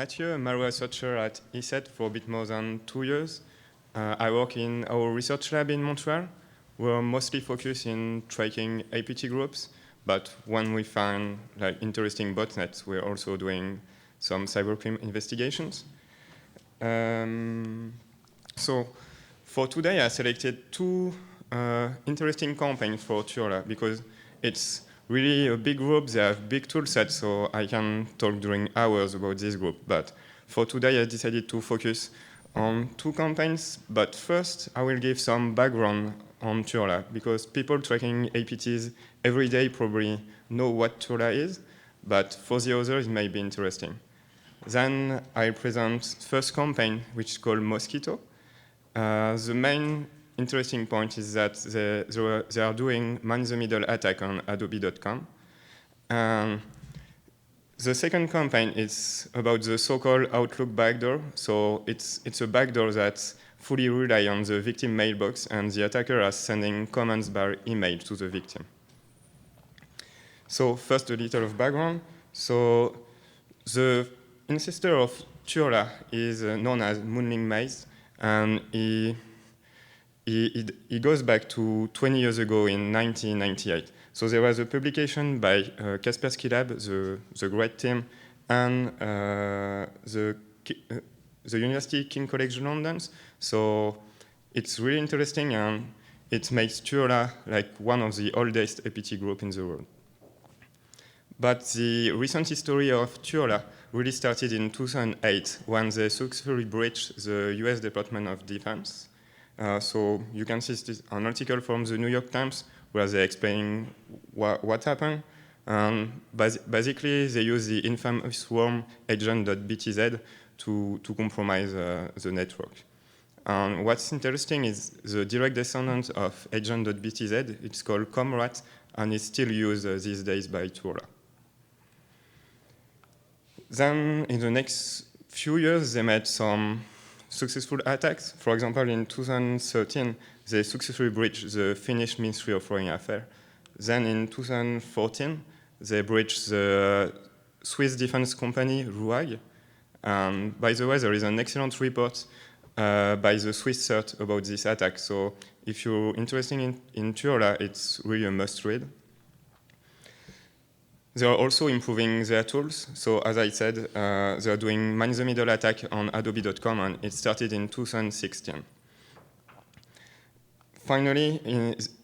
Mathieu, a malware researcher at ESET for a bit more than 2 years. I work in our research lab in Montreal. We're mostly focused in tracking APT groups, but when we find interesting botnets, we're also doing some cybercrime investigations. So for today, I selected two interesting campaigns for Turla because it's really a big group. They have big tool sets, so I can talk during hours about this group. But for today, I decided to focus on two campaigns. But first, I will give some background on Turla because people tracking APTs every day probably know what Turla is, but for the others, it may be interesting. Then I'll present first campaign, which is called Mosquito. The main interesting point is that they are doing man-in-the-middle attack on adobe.com. The second campaign is about the so-called Outlook backdoor. So it's a backdoor that fully rely on the victim mailbox, and the attacker is sending commands by email to the victim. So first, a little of background. So the ancestor of Turla is known as Moonling Maze, and he goes back to 20 years ago in 1998. So there was a publication by Kaspersky Lab, the great team, and the University King College London. So it's really interesting, and it makes Turla like one of the oldest APT groups in the world. But the recent history of Turla really started in 2008 when they successfully breached the US Department of Defense. So you can see this an article from the New York Times where they explain what happened. Basically, they use the infamous worm agent.btz to compromise the network. What's interesting is the direct descendant of agent.btz. It's called Comrat, and it's still used these days by Turla. Then, in the next few years, they made some successful attacks. For example, in 2013, they successfully breached the Finnish Ministry of Foreign Affairs. Then in 2014, they breached the Swiss defense company RUAG. By the way, there is an excellent report by the Swiss CERT about this attack. So if you're interested in Turla, it's really a must-read. They are also improving their tools. So as I said, they are doing man-in-the-middle attack on adobe.com, and it started in 2016. Finally,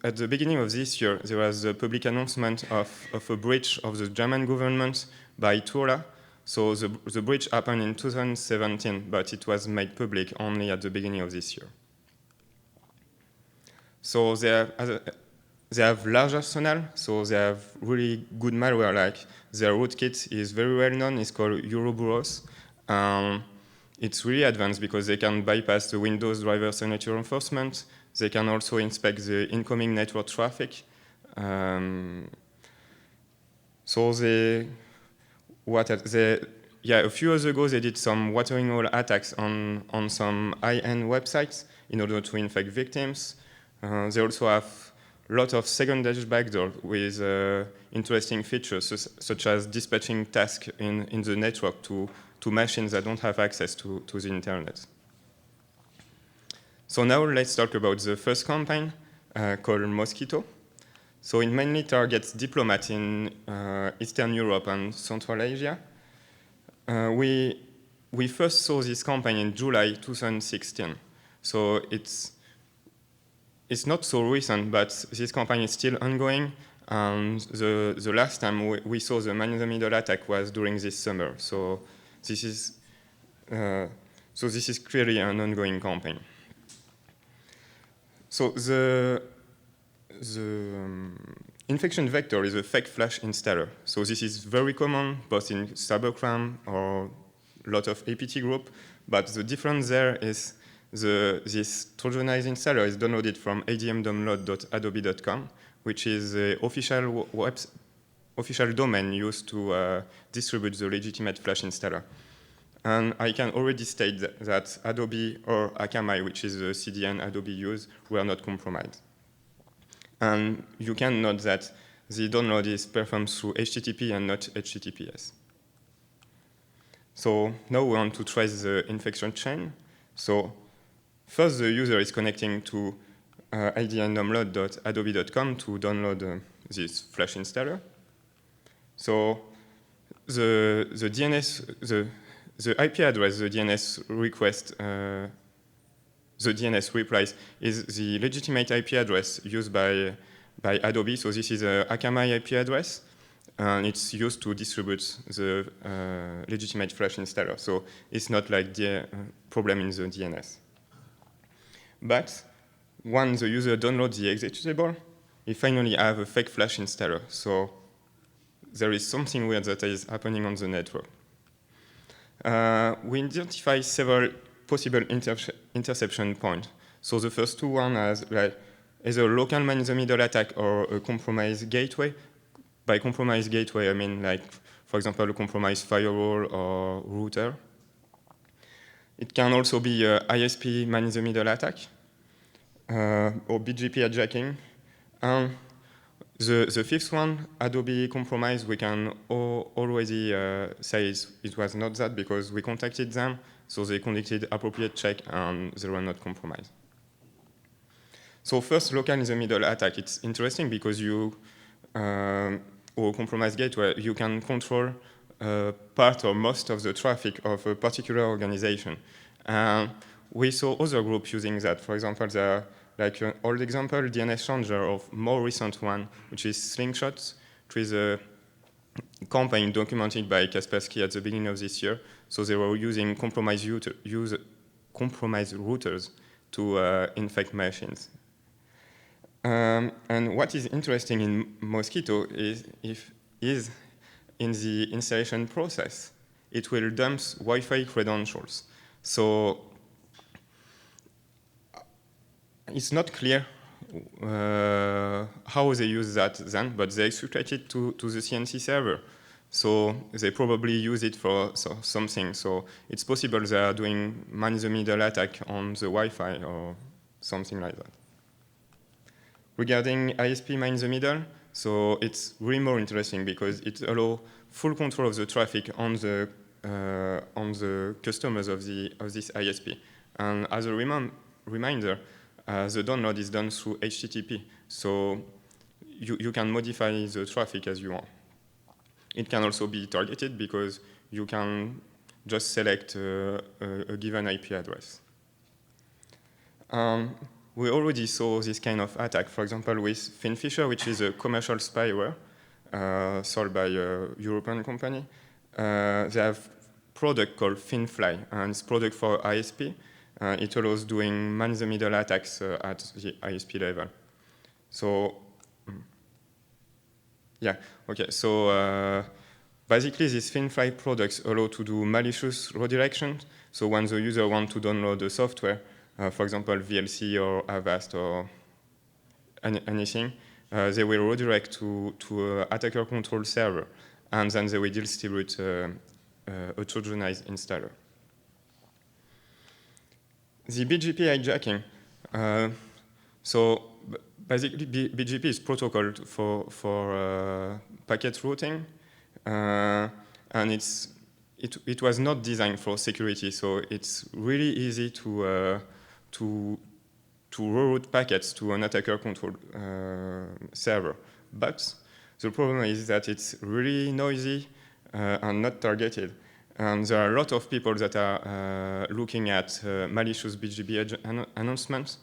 at the beginning of this year, there was a public announcement of a breach of the German government by Turla. So the breach happened in 2017, but it was made public only at the beginning of this year. So they have large arsenal, so they have really good malware. Like their rootkit is very well known. It's called Ouroboros. It's really advanced because they can bypass the Windows driver signature enforcement. They can also inspect the incoming network traffic. A few years ago, they did some watering hole attacks on some high-end websites in order to infect victims. They also have a lot of second-edge backdoor with interesting features, such as dispatching tasks in the network to machines that don't have access to the internet. So now let's talk about the first campaign called Mosquito. So it mainly targets diplomats in Eastern Europe and Central Asia. We first saw this campaign in July 2016. So it's not so recent, but this campaign is still ongoing. The last time we saw the man-in-the-middle attack was during this summer. So this is clearly an ongoing campaign. So the infection vector is a fake flash installer. So this is very common both in cybercrime or a lot of APT group. But the difference there is this Trojanized installer is downloaded from admdownload.adobe.com, which is the official domain used to distribute the legitimate Flash installer. And I can already state that Adobe or Akamai, which is the CDN Adobe use, were not compromised. And you can note that the download is performed through HTTP and not HTTPS. So now we want to trace the infection chain. So first, the user is connecting to idndownload.adobe.com to download this Flash installer. So the IP address the DNS request, the DNS replies is the legitimate IP address used by Adobe. So this is a Akamai IP address, and it's used to distribute the legitimate Flash installer. So it's not like the problem in the DNS. But when the user downloads the executable, he finally have a fake Flash installer. So there is something weird that is happening on the network. We identify several possible interception points. So the first two one as like either local man-in-the-middle attack or a compromised gateway. By compromised gateway, I mean like, for example, a compromised firewall or router. It can also be a ISP man-in-the-middle attack or BGP hijacking. And the fifth one, Adobe compromise, we can already say it was not that because we contacted them, so they conducted appropriate check and they were not compromised. So first, local in the middle attack. It's interesting because you, or compromised gateway, you can control part or most of the traffic of a particular organization. We saw other groups using that. For example, like an old example, DNS Challenger, of more recent one, which is Slingshot, which is a campaign documented by Kaspersky at the beginning of this year. So they were using compromised routers to infect machines. And what is interesting in Mosquito is in the installation process, it will dump Wi-Fi credentials. So it's not clear how they use that then, but they exfiltrate it to the CNC server. So they probably use it for something. So it's possible they are doing man-in-the-middle attack on the Wi-Fi or something like that. Regarding ISP man-in-the-middle, so it's really more interesting because it allows full control of the traffic on the customers of this ISP. And as a reminder, the download is done through HTTP, so you can modify the traffic as you want. It can also be targeted because you can just select a given IP address. We already saw this kind of attack, for example, with Finfisher, which is a commercial spyware sold by a European company. They have a product called Finfly, and it's a product for ISP. It allows doing man-in-the-middle attacks at the ISP level. So, yeah, okay. So basically, these Finfly products allow to do malicious redirection. So when the user wants to download the software, for example, VLC or Avast or anything, they will redirect to an attacker control server, and then they will distribute a Trojanized installer. The BGP hijacking. So basically, BGP is protocol for packet routing, and it was not designed for security. So it's really easy to reroute packets to an attacker control server. But the problem is that it's really noisy and not targeted. And there are a lot of people that are looking at malicious BGP announcements.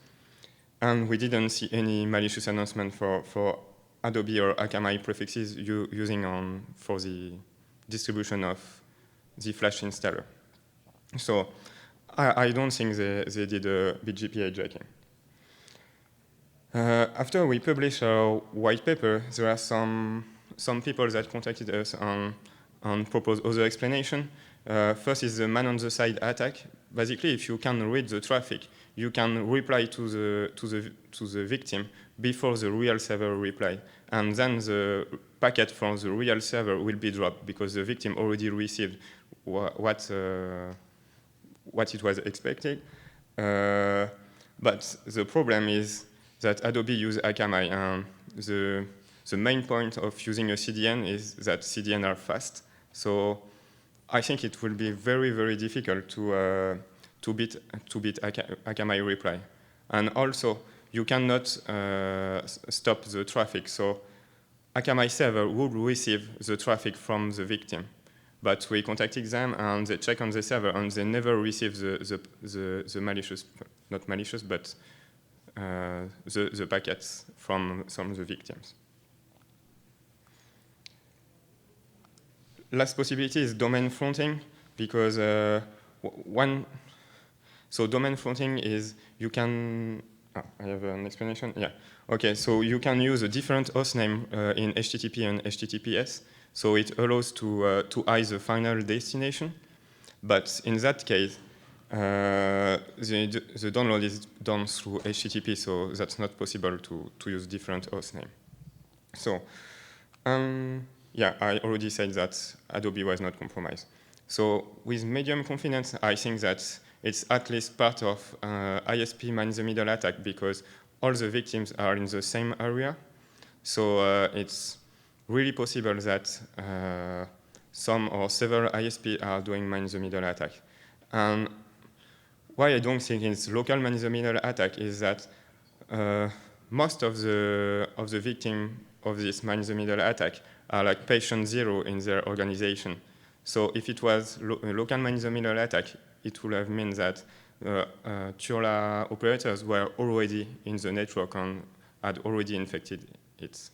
And we didn't see any malicious announcement for Adobe or Akamai prefixes using for the distribution of the Flash installer. So I don't think they did a BGP hijacking. After we published our white paper, there are some people that contacted us and proposed other explanation. First is the man-on-the-side attack. Basically, if you can read the traffic, you can reply to the victim before the real server reply, and then the packet from the real server will be dropped because the victim already received what it was expected. But the problem is that Adobe uses Akamai, and the main point of using a CDN is that CDN are fast. So I think it will be very, very difficult to beat Akamai reply. And also, you cannot stop the traffic. So Akamai server would receive the traffic from the victim. But we contacted them and they check on the server and they never receive the malicious, not malicious, but the packets from some of the victims. Last possibility is domain fronting, because so domain fronting is you can, I have an explanation, yeah. Okay, so you can use a different host name in HTTP and HTTPS, so it allows to hide the final destination, but in that case, the download is done through HTTP, so that's not possible to use different host name. So, yeah, I already said that Adobe was not compromised. So with medium confidence, I think that it's at least part of ISP man-in-the-middle attack, because all the victims are in the same area. So it's really possible that some or several ISP are doing man-in-the-middle attack. And why I don't think it's local man-in-the-middle attack is that most of the victims of this man-in-the-middle attack are like patient zero in their organization. So if it was a local man-in-the-middle attack, it would have meant that Turla operators were already in the network and had already infected it.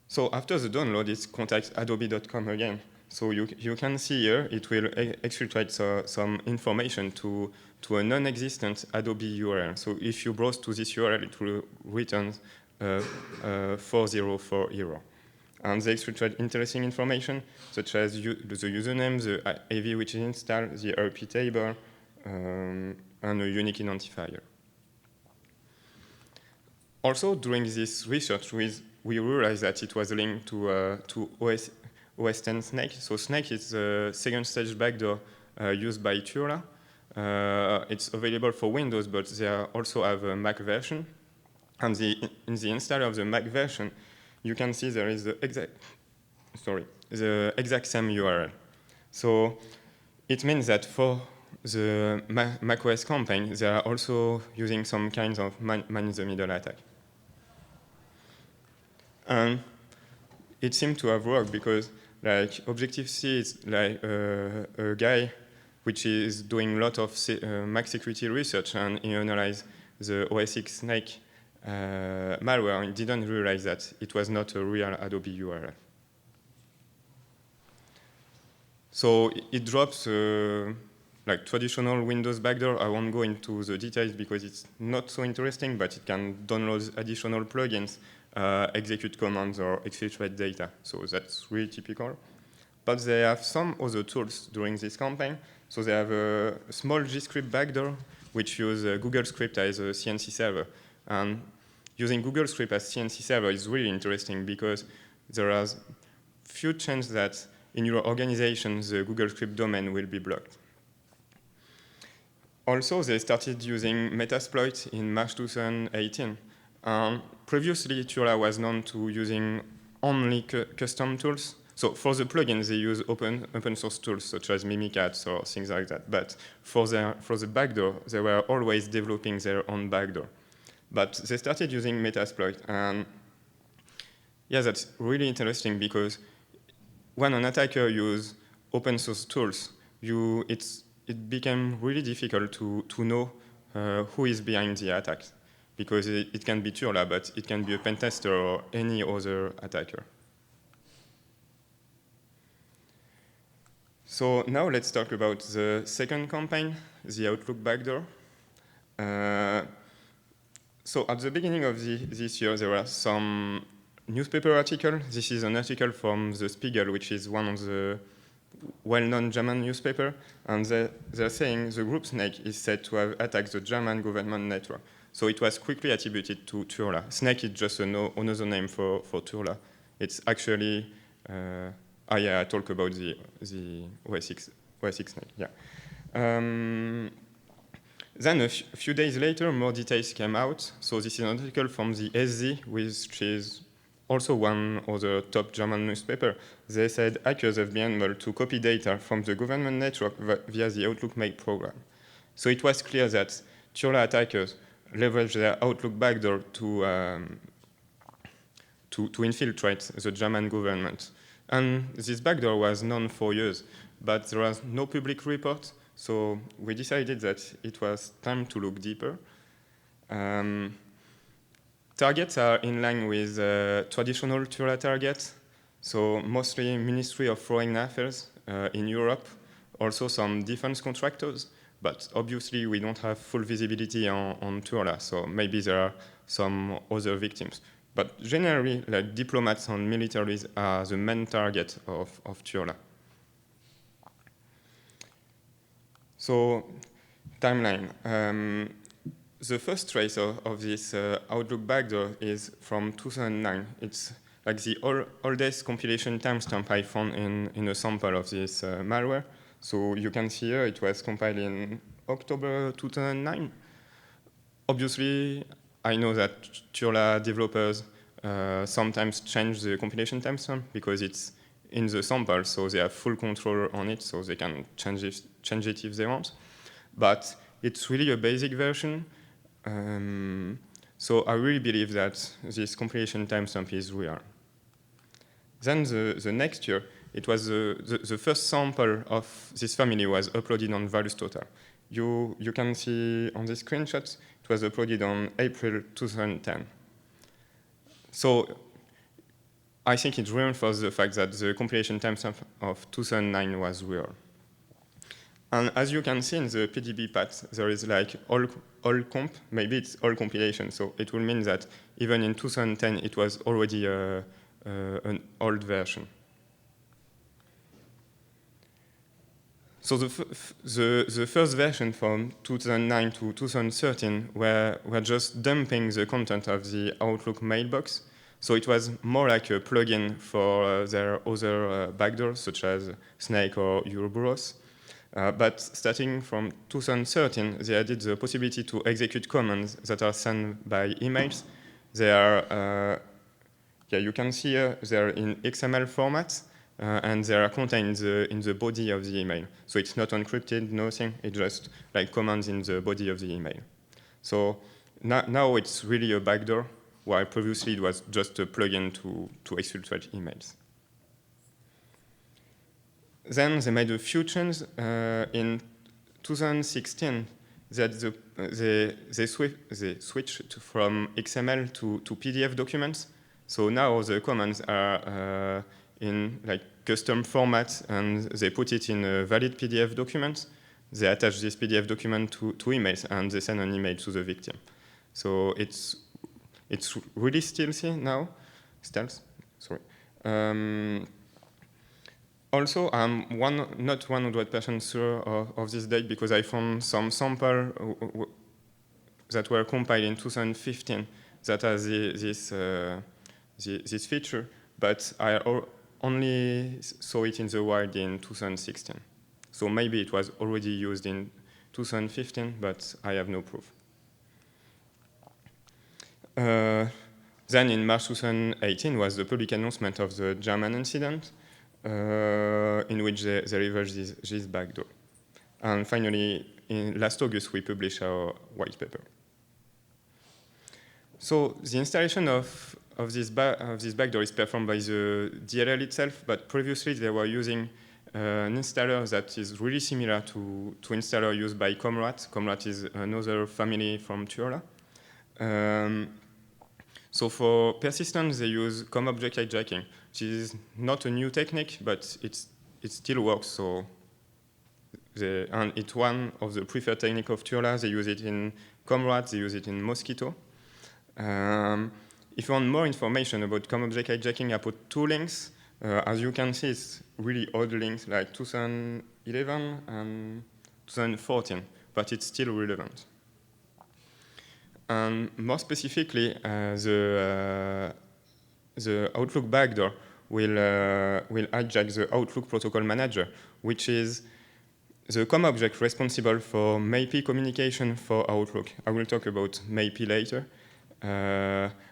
So after the download, it's contact adobe.com again. So you can see here, it will exfiltrate some information to a non-existent Adobe URL. So if you browse to this URL, it will return 4040. And they exfiltrate interesting information, such as the username, the AV which is installed, the RP table, and a unique identifier. Also, during this research, we realized that it was linked to OS X Snake. So Snake is the second stage backdoor used by Turla. It's available for Windows, but they also have a Mac version. And in the installer of the Mac version, you can see there is the exact same URL. So it means that for the macOS campaign, they are also using some kinds of man-in-the-middle attack. And it seemed to have worked because, like, Objective-C is like a guy which is doing a lot of Mac security research, and he analyzed the OS X Snake malware and didn't realize that it was not a real Adobe URL. So it drops like traditional Windows backdoor. I won't go into the details because it's not so interesting, but it can download additional plugins, execute commands, or exfiltrate data. So that's really typical. But they have some other tools during this campaign. So they have a small GScript backdoor, which uses Google Script as a CNC server. And using Google Script as CNC server is really interesting because there are few chances that in your organization, the Google Script domain will be blocked. Also, they started using Metasploit in March 2018. Previously, Turla was known to using only custom tools. So for the plugins, they use open source tools such as Mimikatz or things like that. But for the backdoor, they were always developing their own backdoor. But they started using Metasploit. And yeah, that's really interesting because when an attacker uses open source tools, it became really difficult to know who is behind the attacks, because it can be Turla, but it can be a pen tester or any other attacker. So now let's talk about the second campaign, the Outlook backdoor. So at the beginning of this year, there were some newspaper article. This is an article from The Spiegel, which is one of the well-known German newspaper, and they're saying the group Snake is said to have attacked the German government network. So it was quickly attributed to Turla. Snake is just another name for Turla. It's actually, I talk about the OS X Snake, yeah. Then a few days later, more details came out. So this is an article from the SZ, which is also one other top German newspaper, they said hackers have been able to copy data from the government network via the Outlook Mail program. So it was clear that Turla attackers leveraged their Outlook backdoor to infiltrate the German government. And this backdoor was known for years, but there was no public report, so we decided that it was time to look deeper. Targets are in line with traditional Turla targets, so mostly Ministry of Foreign Affairs in Europe, also some defense contractors, but obviously we don't have full visibility on Turla, so maybe there are some other victims. But generally, like diplomats and militaries are the main target of Turla. So, timeline. The first trace of this Outlook backdoor is from 2009. It's like the oldest compilation timestamp I found in a sample of this malware. So you can see here it was compiled in October 2009. Obviously, I know that Turla developers sometimes change the compilation timestamp because it's in the sample, so they have full control on it, so they can change it if they want. But it's really a basic version. So I really believe that this compilation timestamp is real. Then the next year, it was the first sample of this family was uploaded on VirusTotal. You can see on the screenshots, it was uploaded on April 2010. So I think it reinforces the fact that the compilation timestamp of 2009 was real. And as you can see in the PDB path, there is like all comp, maybe it's all compilation. So it will mean that even in 2010, it was already an old version. So the first version from 2009 to 2013 were just dumping the content of the Outlook mailbox. So it was more like a plugin for their other backdoors, such as Snake or Ouroboros. But starting from 2013, they added the possibility to execute commands that are sent by emails. They are, you can see here, they're in XML format, and they are contained in the body of the email. So it's not encrypted, nothing, it's just like commands in the body of the email. So now it's really a backdoor, while previously it was just a plugin to exfiltrate emails. Then they made a few changes. In 2016, they switched from XML to PDF documents. So now the commands are in like custom formats, and they put it in a valid PDF document. They attach this PDF document to emails, and they send an email to the victim. So it's really stealthy now. Stealth, sorry. Also, I'm not 100% sure of this date because I found some sample that were compiled in 2015 that has this feature, but I only saw it in the wild in 2016. So maybe it was already used in 2015, but I have no proof. Then in March 2018 was the public announcement of the German incident, in which they reversed this backdoor. And finally, in last August, we published our white paper. So the installation of this backdoor is performed by the DLL itself, but previously they were using an installer that is really similar to installer used by Comrat. Comrat is another family from Turla. So for persistence, they use COM-object hijacking, which is not a new technique, but it still works. So and it's one of the preferred techniques of Turla. They use it in Comrat, they use it in Mosquitto. If you want more information about COM-object hijacking, I put two links. As you can see, it's really old links, like 2011 and 2014, but it's still relevant. And more specifically, the Outlook backdoor will hijack the Outlook protocol manager, which is the COM object responsible for MAPI communication for Outlook. I will talk about MAPI later,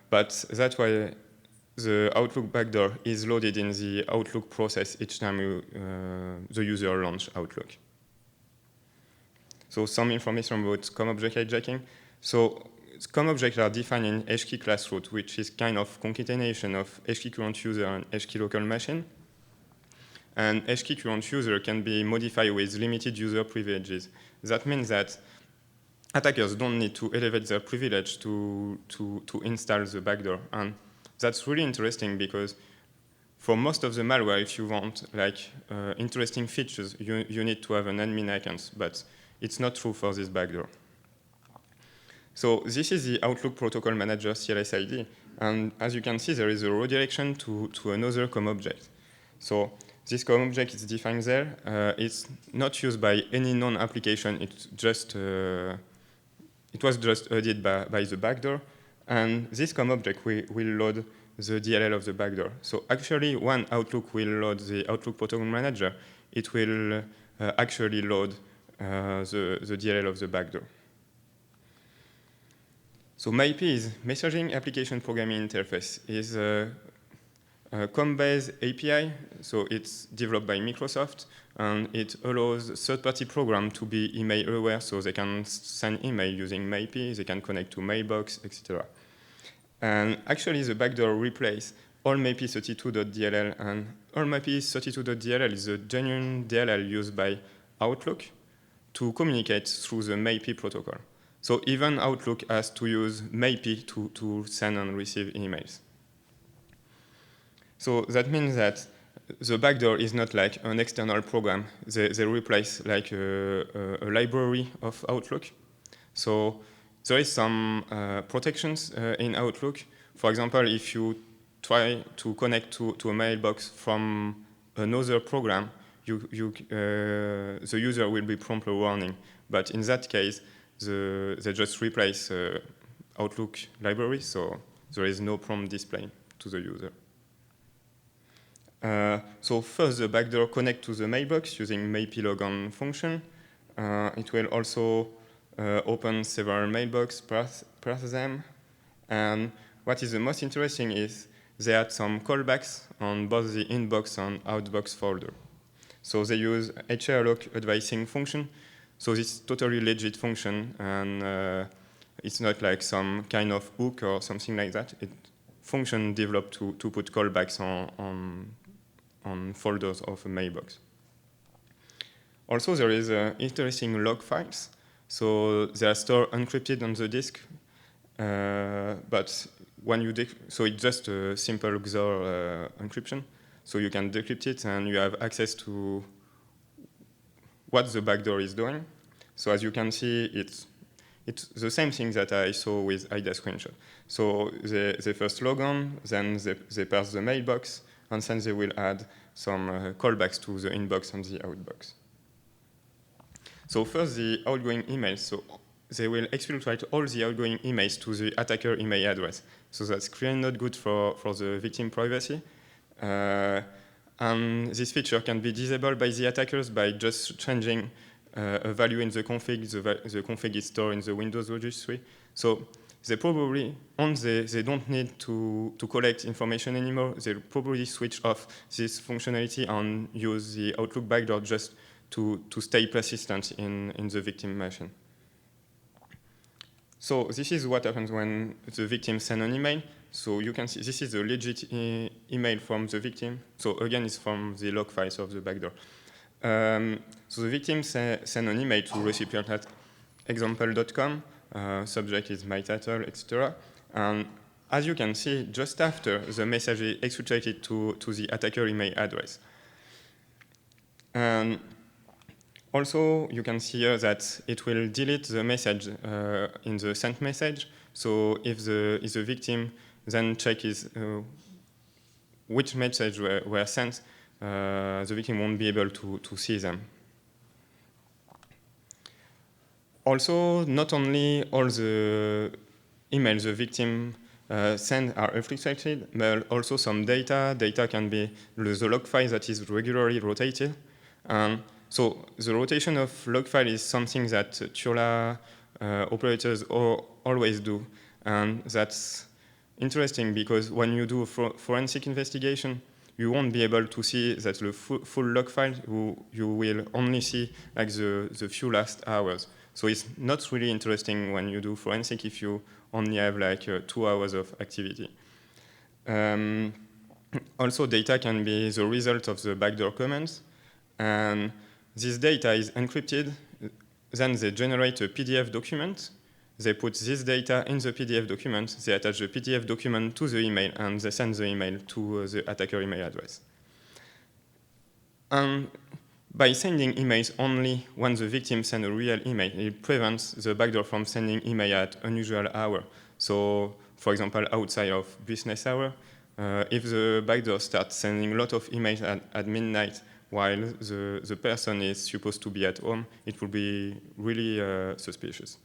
but that's why the Outlook backdoor is loaded in the Outlook process each time the user launch Outlook. So some information about COM object hijacking. So COM objects are defined in HKey class root, which is kind of concatenation of HKey current user and HKey local machine. And HKey current user can be modified with limited user privileges. That means that attackers don't need to elevate their privilege to install the backdoor. And that's really interesting because for most of the malware, if you want like interesting features, you need to have an admin account, but it's not true for this backdoor. So this is the Outlook Protocol Manager CLS-ID. And as you can see, there is a redirection to another COM object. So this COM object is defined there. It's not used by any known application. It's just, it was just added by the backdoor. And this COM object will load the DLL of the backdoor. So actually, when Outlook will load the Outlook Protocol Manager, it will actually load the DLL of the backdoor. So MAPI is Messaging Application Programming Interface. Is a COM-based API, so it's developed by Microsoft, and it allows third-party programs to be email aware, so they can send email using MAPI, they can connect to Mailbox, etc. And actually, the backdoor replaces all MAPI32.dll, and all MAPI32.dll is a genuine DLL used by Outlook to communicate through the MAPI protocol. So even Outlook has to use MAPI to send and receive emails. So that means that the backdoor is not like an external program. They replace like a library of Outlook. So there is some protections in Outlook. For example, if you try to connect to a mailbox from another program, the user will be promptly warning. But in that case, they just replace Outlook library, so there is no prompt display to the user. So first, the backdoor connect to the mailbox using MAPI logon function. It will also open several mailbox, parse them. And what is the most interesting is they had some callbacks on both the inbox and outbox folder. So they use hrlock advising function. So this is totally legit function, and it's not like some kind of hook or something like that. It's function developed to put callbacks on folders of a mailbox. Also, there is interesting log files. So they are stored encrypted on the disk, but when you so it's just a simple XOR encryption. So you can decrypt it, and you have access to what the backdoor is doing. So as you can see, it's the same thing that I saw with IDA screenshot. So they first log on, then they parse the mailbox, and then they will add some callbacks to the inbox and the outbox. So first, the outgoing emails. So they will exfiltrate all the outgoing emails to the attacker email address. So that's clearly not good for the victim privacy. And this feature can be disabled by the attackers by just changing a value in the config. The config is stored in the Windows registry. So they probably, once they don't need to collect information anymore, they'll probably switch off this functionality and use the Outlook backdoor just to stay persistent in the victim machine. So this is what happens when the victim sends an email. So you can see this is a legit email from the victim. So again, it's from the log files of the backdoor. So the victim send an email to recipient at example.com. Subject is my title, etc. And as you can see, just after, the message is exfiltrated to the attacker email address. And also, you can see here that it will delete the message in the sent message. So if the victim then checks which message were sent, the victim won't be able to see them. Also, not only all the emails the victim send are exfiltrated, but also some data. Data can be the log file that is regularly rotated. So the rotation of log file is something that TURLA operators always do, and that's interesting because when you do a forensic investigation, you won't be able to see that the full log file. You will only see like the few last hours. So it's not really interesting when you do forensic if you only have like 2 hours of activity. Also, data can be the result of the backdoor commands. And this data is encrypted. Then they generate a PDF document. They put this data in the PDF document. They attach the PDF document to the email, and they send the email to the attacker email address. And by sending emails only when the victim sends a real email, it prevents the backdoor from sending email at unusual hour. So, for example, outside of business hour, if the backdoor starts sending a lot of emails at midnight while the person is supposed to be at home, it will be really suspicious.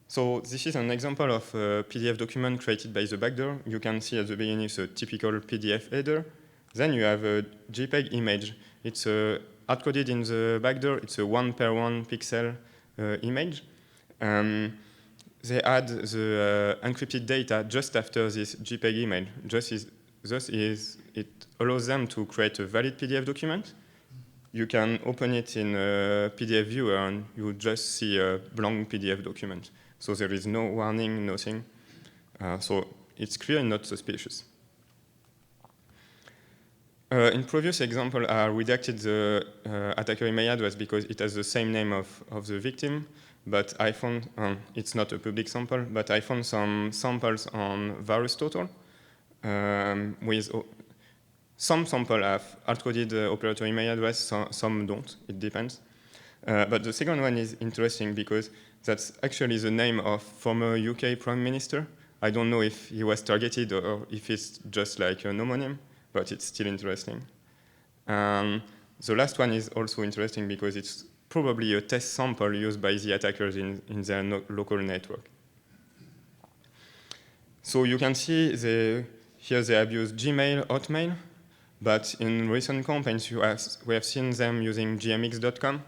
So this is an example of a PDF document created by the backdoor. You can see at the beginning it's a typical PDF header. Then you have a JPEG image. It's hard-coded in the backdoor. It's a 1x1 pixel image. They add the encrypted data just after this JPEG image. Thus, it allows them to create a valid PDF document. You can open it in a PDF viewer, and you just see a blank PDF document. So there is no warning, nothing. So it's clear and not suspicious. In previous example, I redacted the attacker email address because it has the same name of the victim. But I found, it's not a public sample, but I found some samples on VirusTotal with some samples have hard-coded operator email address, some don't, it depends. But the second one is interesting because that's actually the name of former UK Prime Minister. I don't know if he was targeted or if it's just like a homonym, but it's still interesting. The last one is also interesting because it's probably a test sample used by the attackers in their local network. So you can see here they have used Gmail, Hotmail, but in recent campaigns we have seen them using gmx.com.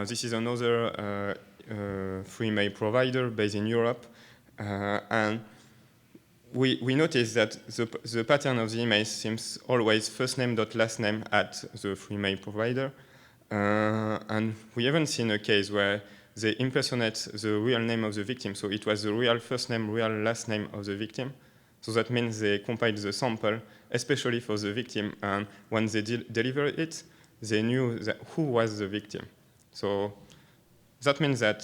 This is another free mail provider based in Europe. And we noticed that the pattern of the email seems always first name dot last name at the free mail provider. And we haven't seen a case where they impersonate the real name of the victim. So it was the real first name, real last name of the victim. So that means they compiled the sample, especially for the victim. And when they delivered it, they knew who was the victim. So that means that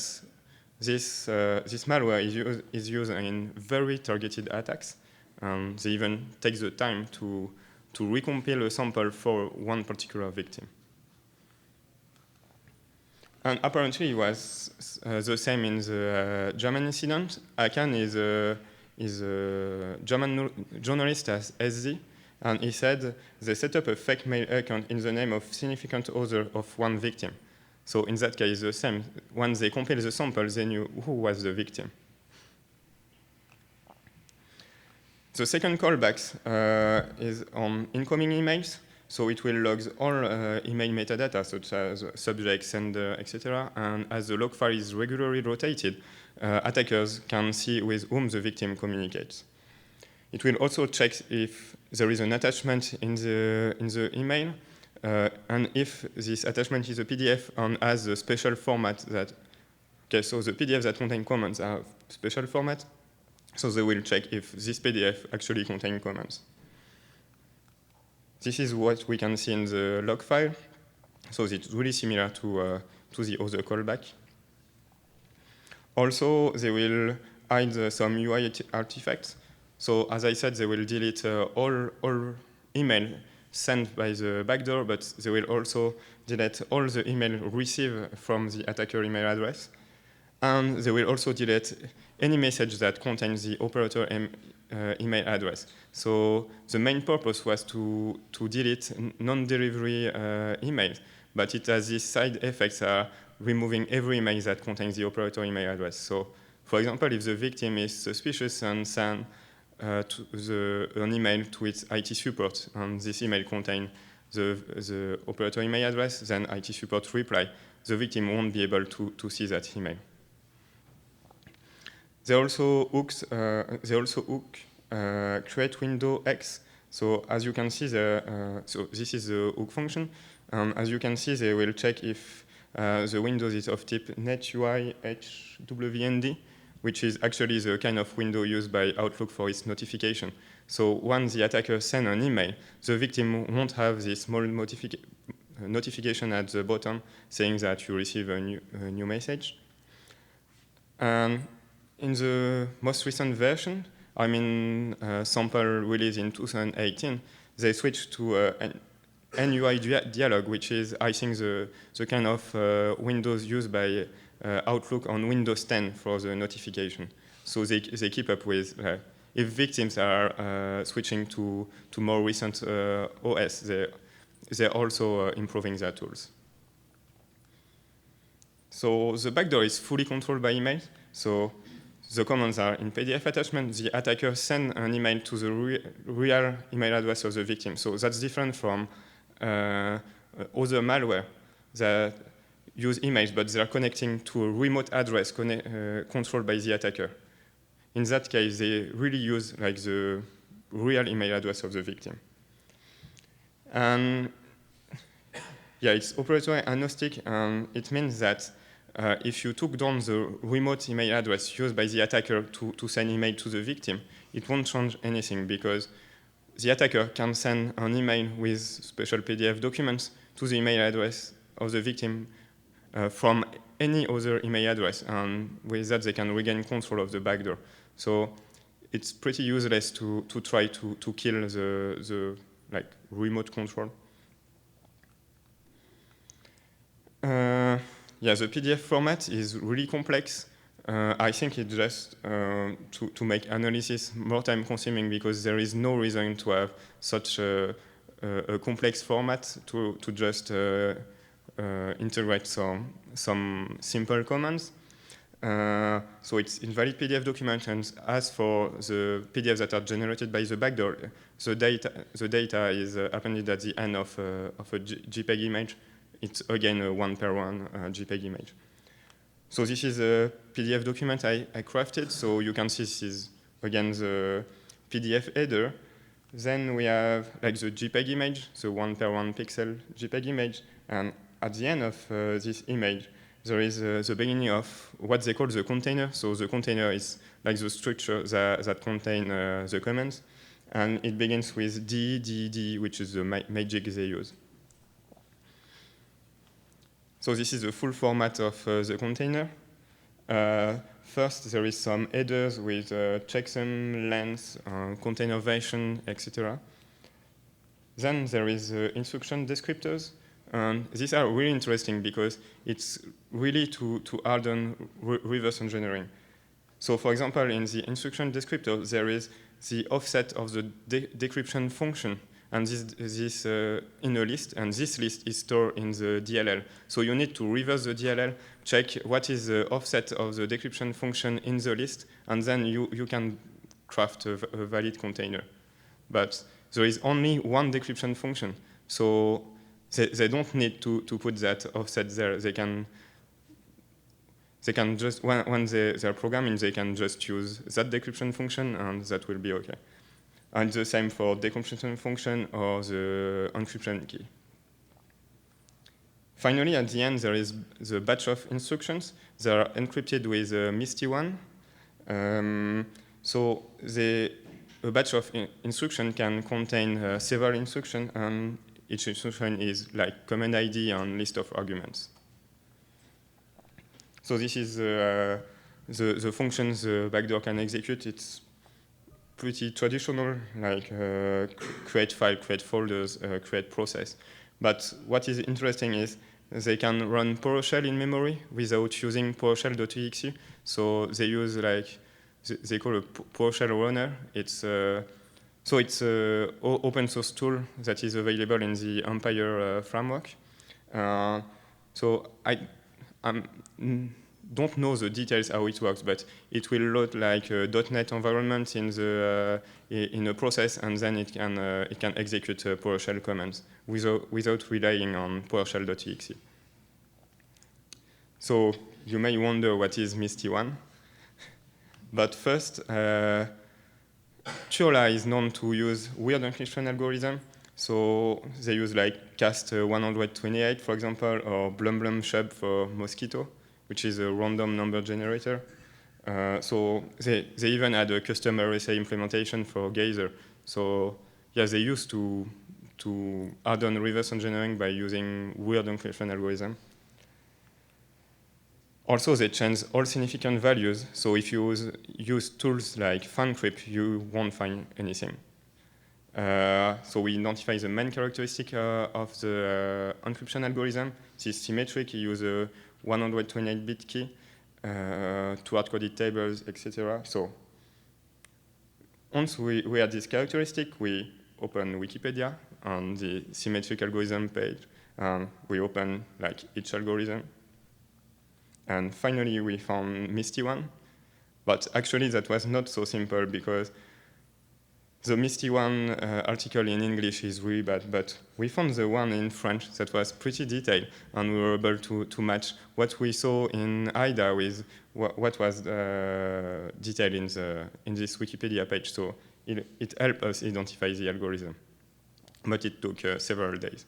this malware is used in very targeted attacks. They even take the time to recompile a sample for one particular victim. And apparently it was the same in the German incident. Hakan is a German journalist at SZ, and he said they set up a fake mail account in the name of significant other of one victim. So in that case, the same. When they compiled the sample, they knew who was the victim. The second callback is on incoming emails. So it will log all email metadata, such as subject, sender, etc. And as the log file is regularly rotated, attackers can see with whom the victim communicates. It will also check if there is an attachment in the email, and if this attachment is a PDF and has a special format that, okay, so the PDFs that contain comments are special format, so they will check if this PDF actually contains comments. This is what we can see in the log file. So it's really similar to the other callback. Also, they will hide some UI artifacts. So as I said, they will delete all email sent by the backdoor, but they will also delete all the email received from the attacker email address. And they will also delete any message that contains the operator email address. So the main purpose was to delete non-delivery emails, but it has these side effects removing every email that contains the operator email address. So for example, if the victim is suspicious and sends an email to its IT support, and this email contains the operator email address, then IT support reply, the victim won't be able to see that email. They also hook create window X. So as you can see, so this is the hook function. As you can see, they will check if the Windows is of type NetUI HWND, which is actually the kind of window used by Outlook for its notification. So once the attacker sends an email, the victim won't have this small notification at the bottom saying that you receive a new message. And in the most recent version, I mean sample release in 2018, they switched to an NUI dialog, which is, I think, the kind of windows used by Outlook on Windows 10 for the notification. So they keep up with, if victims are switching to more recent OS, they're also improving their tools. So the backdoor is fully controlled by email. So the commands are in PDF attachment. The attacker sends an email to the real email address of the victim. So that's different from other malware that use emails, but they're connecting to a remote address controlled by the attacker. In that case, they really use like the real email address of the victim. And yeah, it's operator agnostic, and it means that if you took down the remote email address used by the attacker to send email to the victim, it won't change anything because the attacker can send an email with special PDF documents to the email address of the victim from any other email address, and with that they can regain control of the backdoor. So it's pretty useless to try to kill the like remote control. Yeah, the PDF format is really complex. I think it's just to make analysis more time consuming because there is no reason to have such a complex format to just integrate some simple commands. So it's invalid PDF document, and as for the PDFs that are generated by the backdoor, the data is appended at the end of a JPEG image. It's again a one-per-one JPEG image. So this is a PDF document I crafted. So you can see this is again the PDF header. Then we have like the JPEG image, the one-per-one pixel JPEG image, and at the end of this image, there is the beginning of what they call the container. So the container is like the structure that contain the commands, and it begins with D, which is the magic they use. So this is the full format of the container. First, there is some headers with checksum, length, container version, etc. Then there is instruction descriptors. And these are really interesting because it's really to harden reverse engineering. So for example, in the instruction descriptor, there is the offset of the decryption function, and this in a list, and this list is stored in the DLL. So you need to reverse the DLL, check what is the offset of the decryption function in the list, and then you can craft a valid container. But there is only one decryption function, so they don't need to put that offset there. They can just, when they're programming, they can just use that decryption function, and that will be okay. And the same for decryption function or the encryption key. Finally, at the end, there is the batch of instructions. They are encrypted with MISTY1. So a batch of instruction can contain several instructions, and each instruction is like command ID and list of arguments. So this is the functions the backdoor can execute. It's pretty traditional, like create file, create folders, create process. But what is interesting is they can run PowerShell in memory without using PowerShell.exe. So they use like, they call a PowerShell runner. It's so it's an open source tool that is available in the Empire framework. So I don't know the details how it works, but it will load like a .NET environment in a process, and then it can execute PowerShell commands without relying on PowerShell.exe. So you may wonder what is MISTY1. But first, Turla is known to use weird encryption algorithm. So they use like cast 128, for example, or blum blum shub for Mosquito, which is a random number generator. So they even had a custom RSA implementation for Geyser. So yeah, they used to add on reverse engineering by using weird encryption algorithm. Also, they change all significant values. So if you use tools like FunCrypt, you won't find anything. So we identify the main characteristic of the encryption algorithm. This is symmetric. You use a 128-bit key to hard-coded tables, etc. So once we add this characteristic, we open Wikipedia on the symmetric algorithm page. We open like each algorithm. And finally, we found Misty one. But actually, that was not so simple because the Misty one article in English is really bad, but we found the one in French that was pretty detailed, and we were able to match what we saw in IDA with what was detailed in this Wikipedia page. So it helped us identify the algorithm, but it took several days.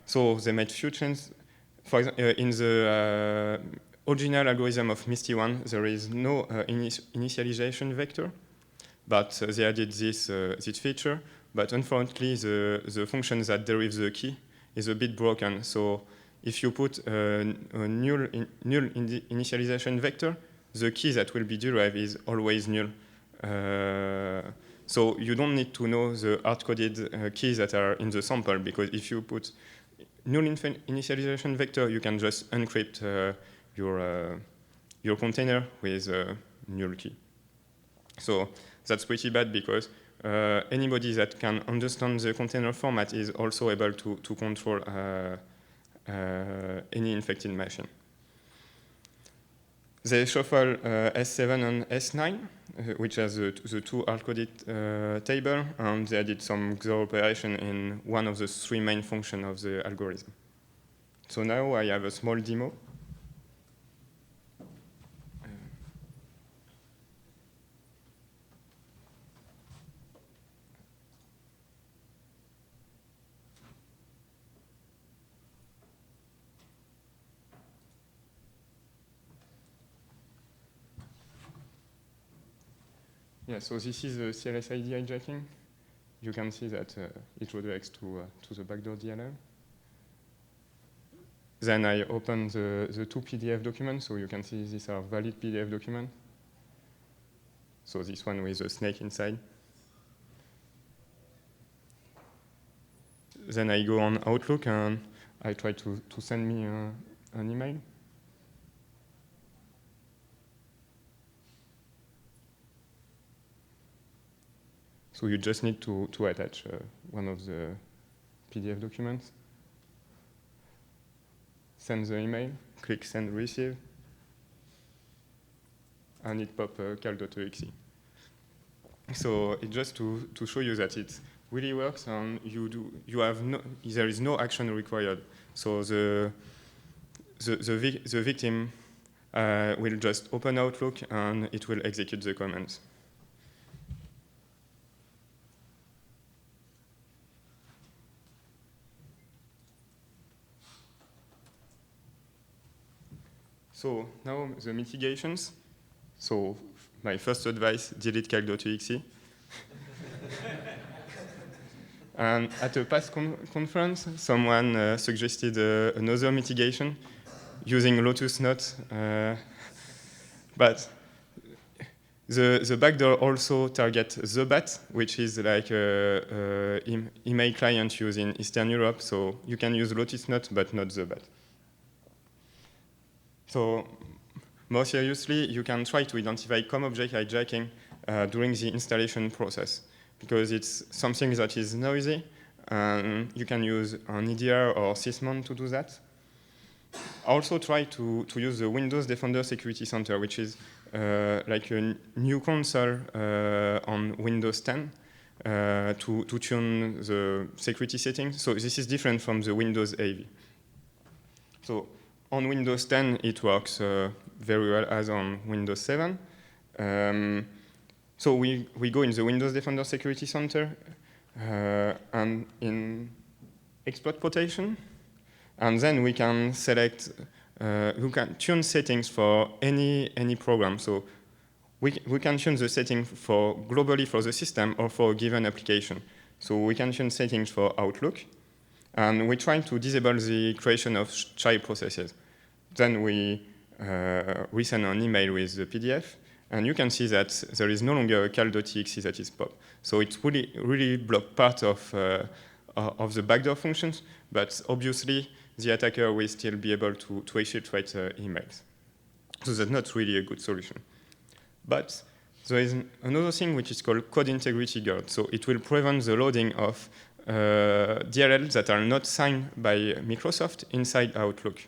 So they made few changes. For example, in the original algorithm of Misty one, there is no initialization vector. But they added this feature. But unfortunately, the function that derives the key is a bit broken. So if you put a null initialization vector, the key that will be derived is always null. So you don't need to know the hard-coded keys that are in the sample, because if you put null initialization vector, you can just encrypt your container with a null key. So that's pretty bad because anybody that can understand the container format is also able to control any infected machine. They shuffle S7 and S9, which has the two hard-coded table, and they added some XOR operation in one of the three main functions of the algorithm. So now I have a small demo. Yeah, so this is the CLSID hijacking. You can see that it redirects to the backdoor DLL. Then I open the two PDF documents, so you can see these are valid PDF documents. So this one with a snake inside. Then I go on Outlook and I try to send me an email. So you just need to attach one of the PDF documents. Send the email, click send receive, and it pops cal.exe. So it's just to show you that it really works, and there is no action required. So the victim will just open Outlook and it will execute the commands. So now the mitigations. So my first advice, delete cal.exe. And at a past conference, someone suggested another mitigation using Lotus Notes. But the backdoor also targets Zobat, which is like an email client used in Eastern Europe. So you can use Lotus Notes, but not Zobat. So more seriously, you can try to identify COM object hijacking during the installation process, because it's something that is noisy, and you can use an EDR or Sysmon to do that. Also try to use the Windows Defender Security Center, which is like a new console on Windows 10 to tune the security settings. So this is different from the Windows AV. So on Windows 10, it works very well as on Windows 7. So we go in the Windows Defender Security Center and in exploit protection, and then we can select, we can tune settings for any program. So we can tune the setting for globally for the system or for a given application. So we can tune settings for Outlook, and we try to disable the creation of child processes. Then we send an email with the PDF, and you can see that there is no longer a cal.exe that is popped. So it really blocked part of the backdoor functions, but obviously the attacker will still be able to exfiltrate emails. So that's not really a good solution. But there is another thing which is called Code Integrity Guard. So it will prevent the loading of DLLs that are not signed by Microsoft inside Outlook.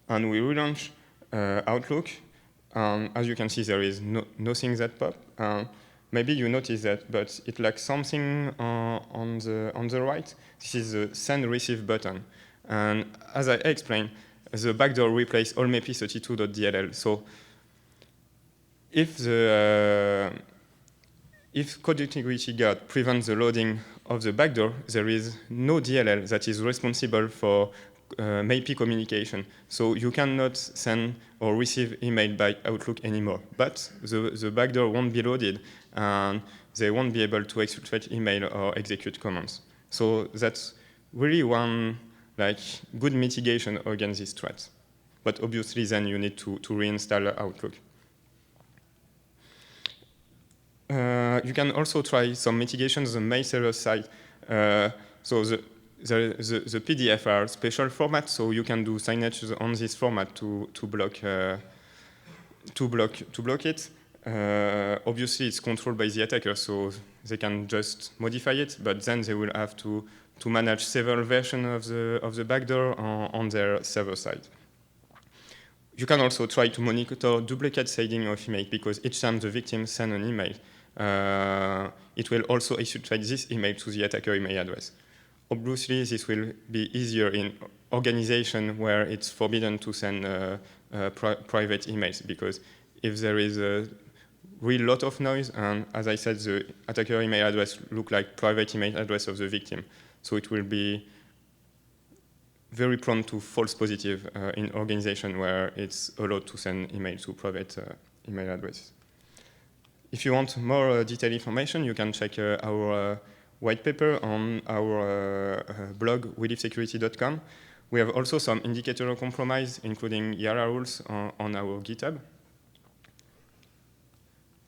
And we relaunch Outlook. As you can see, there is nothing that pops. Maybe you notice that, but it lacks something on the right. This is the send receive button. And as I explained, the backdoor replaces all map32.dll. So if Code Integrity Guard prevents the loading of the backdoor, there is no DLL that is responsible for MAPI communication. So you cannot send or receive email by Outlook anymore. But the backdoor won't be loaded, and they won't be able to exfiltrate email or execute commands. So that's really one good mitigation against these threats. But obviously, then you need to reinstall Outlook. You can also try some mitigations on the mail server side. So the PDF are special format, so you can do signatures on this format to block it. Obviously, it's controlled by the attacker, so they can just modify it, but then they will have to manage several versions of the backdoor on their server side. You can also try to monitor duplicate sending of email, because each time the victim sends an email, it will also exfiltrate this email to the attacker email address. Obviously, this will be easier in organization where it's forbidden to send private emails, because if there is a real lot of noise, and as I said, the attacker email address look like private email address of the victim, so it will be very prone to false positive in organization where it's allowed to send email to private email addresses. If you want more detailed information, you can check our white paper on our blog, welivesecurity.com. We have also some indicator of compromise, including YARA rules on our GitHub.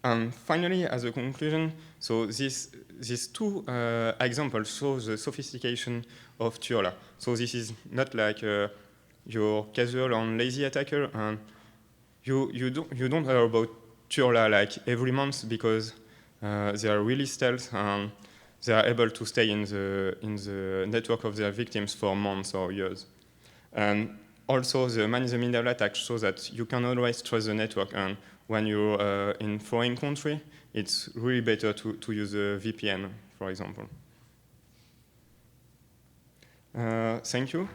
And finally, as a conclusion, so these two examples show the sophistication of Turla. So this is not like your casual and lazy attacker, and you don't hear about Turla like every month, because they are really stealth and they are able to stay in the network of their victims for months or years. And also the man-in-the-middle attack shows that you can always trust the network, and when you're in foreign country, it's really better to use a VPN, for example. Thank you.